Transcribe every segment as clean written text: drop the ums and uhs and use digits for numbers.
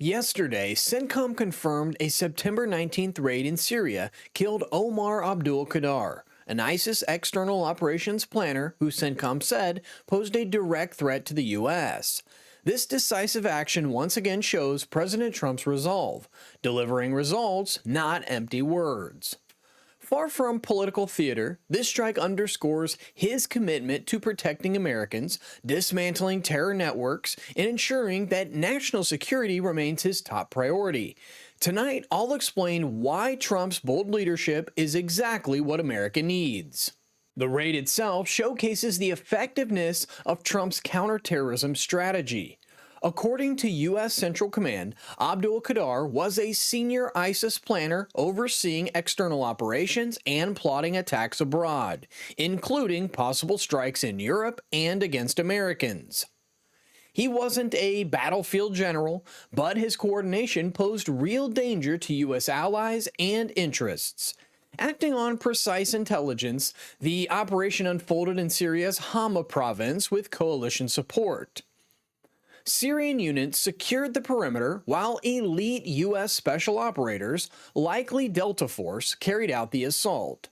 Yesterday, CENTCOM confirmed a September 19th raid in Syria killed Omar Abdul Qadar, an ISIS external operations planner who CENTCOM said posed a direct threat to the U.S. This decisive action once again shows President Trump's resolve, delivering results, not empty words. Far from political theater, this strike underscores his commitment to protecting Americans, dismantling terror networks, and ensuring that national security remains his top priority. Tonight, I'll explain why Trump's bold leadership is exactly what America needs. The raid itself showcases the effectiveness of Trump's counterterrorism strategy. According to U.S. Central Command, Abdul Qadar was a senior ISIS planner overseeing external operations and plotting attacks abroad, including possible strikes in Europe and against Americans. He wasn't a battlefield general, but his coordination posed real danger to U.S. allies and interests. Acting on precise intelligence, the operation unfolded in Syria's Hama province with coalition support. Syrian units secured the perimeter while elite U.S. special operators, likely Delta Force, carried out the assault.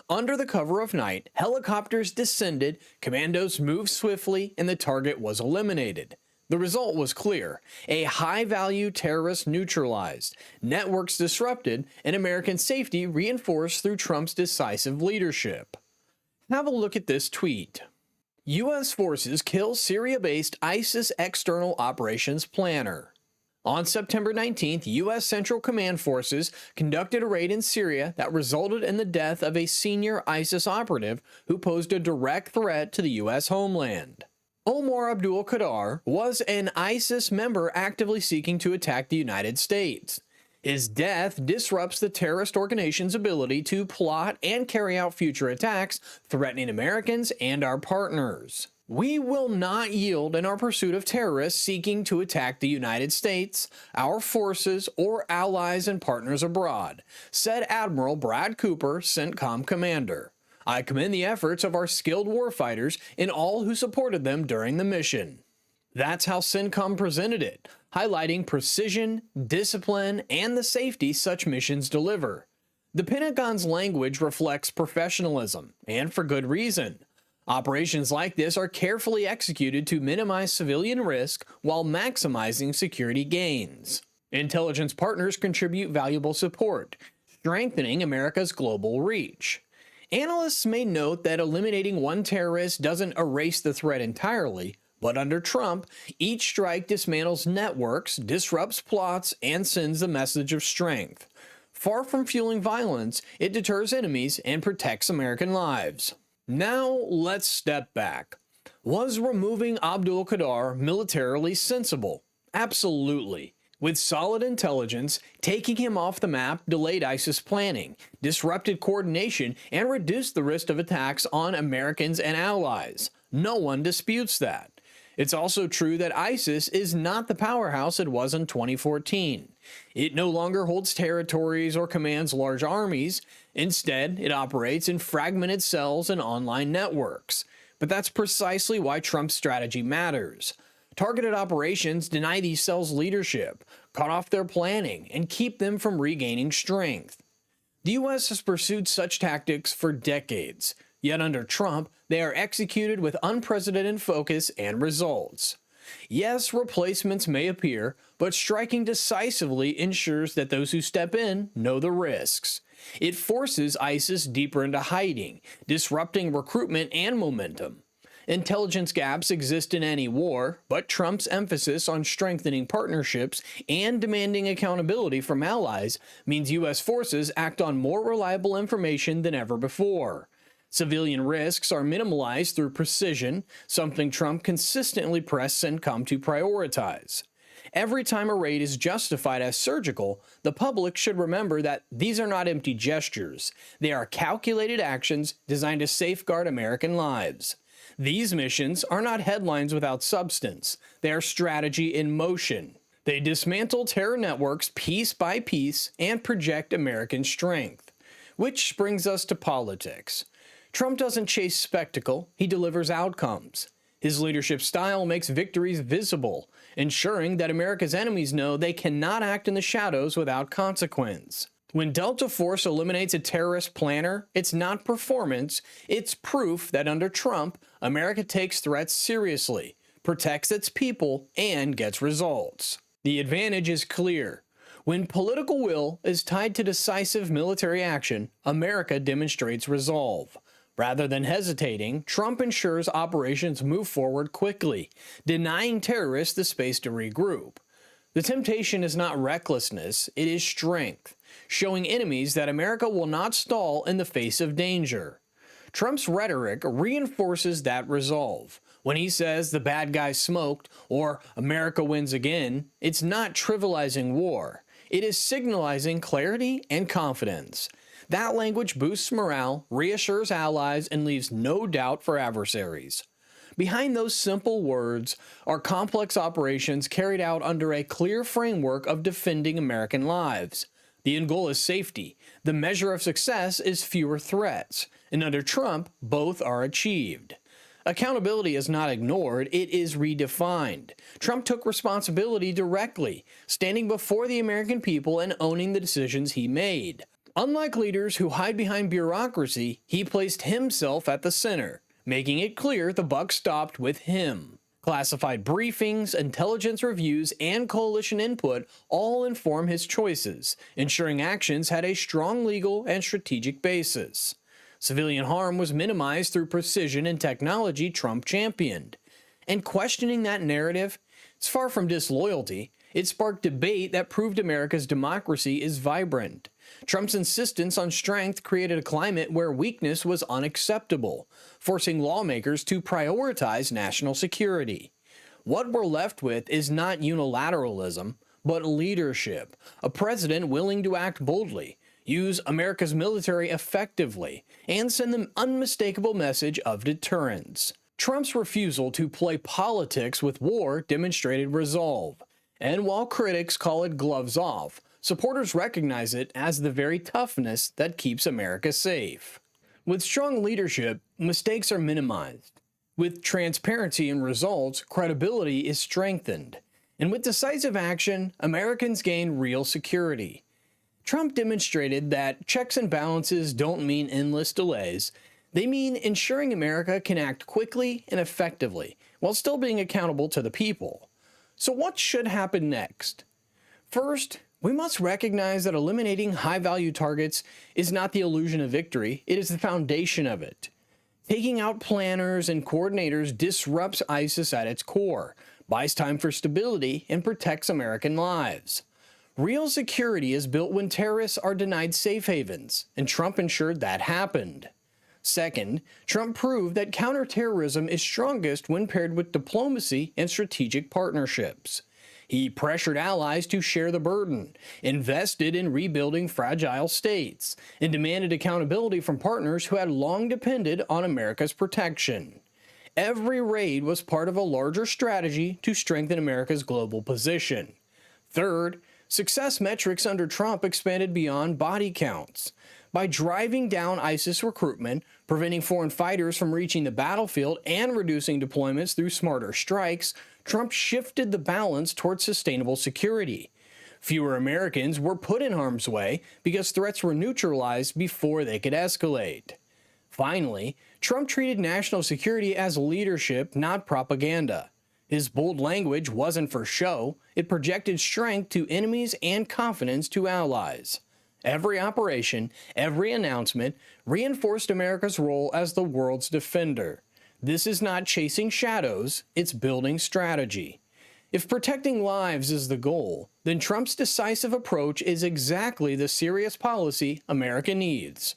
Under the cover of night, helicopters descended, commandos moved swiftly, and the target was eliminated. The result was clear: a high-value terrorist neutralized, networks disrupted, and American safety reinforced through Trump's decisive leadership. Have a look at this tweet. U.S. forces kill Syria-based ISIS external operations planner. On September 19th, U.S. Central Command forces conducted a raid in Syria that resulted in the death of a senior ISIS operative who posed a direct threat to the U.S. homeland. Omar Abdul Qadar was an ISIS member actively seeking to attack the United States. His death disrupts the terrorist organization's ability to plot and carry out future attacks, threatening Americans and our partners. We will not yield in our pursuit of terrorists seeking to attack the United States, our forces, or allies and partners abroad, said Admiral Brad Cooper, CENTCOM commander. I commend the efforts of our skilled warfighters and all who supported them during the mission. That's how CENTCOM presented it, highlighting precision, discipline, and the safety such missions deliver. The Pentagon's language reflects professionalism, and for good reason. Operations like this are carefully executed to minimize civilian risk while maximizing security gains. Intelligence partners contribute valuable support, strengthening America's global reach. Analysts may note that eliminating one terrorist doesn't erase the threat entirely, but under Trump, each strike dismantles networks, disrupts plots, and sends a message of strength. Far from fueling violence, it deters enemies and protects American lives. Now, let's step back. Was removing Abdul Qadar militarily sensible? Absolutely. With solid intelligence, taking him off the map delayed ISIS planning, disrupted coordination, and reduced the risk of attacks on Americans and allies. No one disputes that. It's also true that ISIS is not the powerhouse it was in 2014. It no longer holds territories or commands large armies. Instead, it operates in fragmented cells and online networks. But that's precisely why Trump's strategy matters. Targeted operations deny these cells leadership, cut off their planning, and keep them from regaining strength. The U.S. has pursued such tactics for decades. Yet under Trump, they are executed with unprecedented focus and results. Yes, replacements may appear, but striking decisively ensures that those who step in know the risks. It forces ISIS deeper into hiding, disrupting recruitment and momentum. Intelligence gaps exist in any war, but Trump's emphasis on strengthening partnerships and demanding accountability from allies means U.S. forces act on more reliable information than ever before. Civilian risks are minimalized through precision, something Trump consistently pressed CENTCOM to prioritize. Every time a raid is justified as surgical, the public should remember that these are not empty gestures. They are calculated actions designed to safeguard American lives. These missions are not headlines without substance. They are strategy in motion. They dismantle terror networks piece by piece and project American strength. Which brings us to politics. Trump doesn't chase spectacle, he delivers outcomes. His leadership style makes victories visible, ensuring that America's enemies know they cannot act in the shadows without consequence. When Delta Force eliminates a terrorist planner, it's not performance, it's proof that under Trump, America takes threats seriously, protects its people, and gets results. The advantage is clear. When political will is tied to decisive military action, America demonstrates resolve. Rather than hesitating, Trump ensures operations move forward quickly, denying terrorists the space to regroup. The temptation is not recklessness, it is strength, showing enemies that America will not stall in the face of danger. Trump's rhetoric reinforces that resolve. When he says the bad guy smoked or America wins again, it's not trivializing war. It is signalizing clarity and confidence. That language boosts morale, reassures allies, and leaves no doubt for adversaries. Behind those simple words are complex operations carried out under a clear framework of defending American lives. The end goal is safety. The measure of success is fewer threats. And under Trump, both are achieved. Accountability is not ignored, it is redefined. Trump took responsibility directly, standing before the American people and owning the decisions he made. Unlike leaders who hide behind bureaucracy, he placed himself at the center, making it clear the buck stopped with him. Classified briefings, intelligence reviews, and coalition input all inform his choices, ensuring actions had a strong legal and strategic basis. Civilian harm was minimized through precision and technology Trump championed. And questioning that narrative, it's far from disloyalty. It sparked debate that proved America's democracy is vibrant. Trump's insistence on strength created a climate where weakness was unacceptable, forcing lawmakers to prioritize national security. What we're left with is not unilateralism, but leadership, a president willing to act boldly, use America's military effectively, and send an unmistakable message of deterrence. Trump's refusal to play politics with war demonstrated resolve. And while critics call it gloves off, supporters recognize it as the very toughness that keeps America safe. With strong leadership, mistakes are minimized. With transparency and results, credibility is strengthened. And with decisive action, Americans gain real security. Trump demonstrated that checks and balances don't mean endless delays. They mean ensuring America can act quickly and effectively, while still being accountable to the people. So what should happen next? First, we must recognize that eliminating high-value targets is not the illusion of victory, it is the foundation of it. Taking out planners and coordinators disrupts ISIS at its core, buys time for stability, and protects American lives. Real security is built when terrorists are denied safe havens, and Trump ensured that happened. Second, Trump proved that counterterrorism is strongest when paired with diplomacy and strategic partnerships. He pressured allies to share the burden, invested in rebuilding fragile states, and demanded accountability from partners who had long depended on America's protection. Every raid was part of a larger strategy to strengthen America's global position. Third, success metrics under Trump expanded beyond body counts. By driving down ISIS recruitment, preventing foreign fighters from reaching the battlefield, and reducing deployments through smarter strikes, Trump shifted the balance towards sustainable security. Fewer Americans were put in harm's way because threats were neutralized before they could escalate. Finally, Trump treated national security as leadership, not propaganda. His bold language wasn't for show, it projected strength to enemies and confidence to allies. Every operation, every announcement, reinforced America's role as the world's defender. This is not chasing shadows, it's building strategy. If protecting lives is the goal, then Trump's decisive approach is exactly the serious policy America needs.